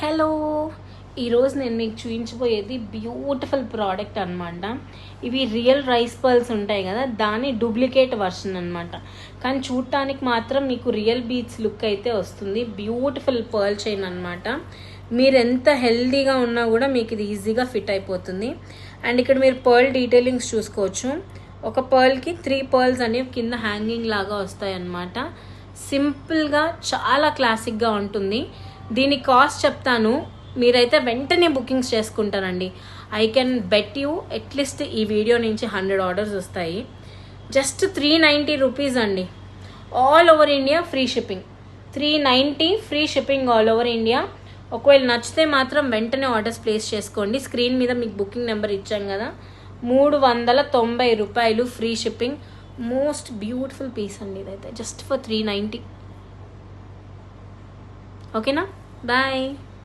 Hello, ఈరోజు నేను మీకు చూపించబోయేది బ్యూటిఫుల్ ప్రోడక్ట్ అనమాట. ఇవి రియల్ రైస్ పర్ల్స్ ఉంటాయి కదా, దాని డూప్లికేట్ వర్షన్ అనమాట. కానీ చూడటానికి మాత్రం మీకు రియల్ బీట్స్ లుక్ అయితే వస్తుంది. బ్యూటిఫుల్ పర్ల్ చైన్ అనమాట. మీరు ఎంత హెల్దీగా ఉన్నా కూడా మీకు ఇది ఈజీగా ఫిట్ అయిపోతుంది. అండ్ ఇక్కడ మీరు పర్ల్ డీటెయిలింగ్స్ చూసుకోవచ్చు. ఒక పర్ల్కి 3 పర్ల్స్ అనేవి కింద హ్యాంగింగ్ లాగా వస్తాయి అన్నమాట. సింపుల్గా చాలా క్లాసిక్గా ఉంటుంది. దీని కాస్ట్ చెప్తాను, మీరైతే వెంటనే బుకింగ్స్ చేసుకుంటారండి. I can bet you at least ఈ వీడియో నుంచి 100 ఆర్డర్స్ వస్తాయి. జస్ట్ 390 రూపీస్ అండి. All over India free shipping. 390 free shipping all over India. ఒకవేళ నచ్చితే మాత్రం వెంటనే ఆర్డర్స్ ప్లేస్ చేసుకోండి. స్క్రీన్ మీద మీకు బుకింగ్ నెంబర్ ఇచ్చాం కదా. 390 రూపాయలు free shipping. Most beautiful piece అండి ఇదైతే. Just for 390. ఓకేనా? బాయ్.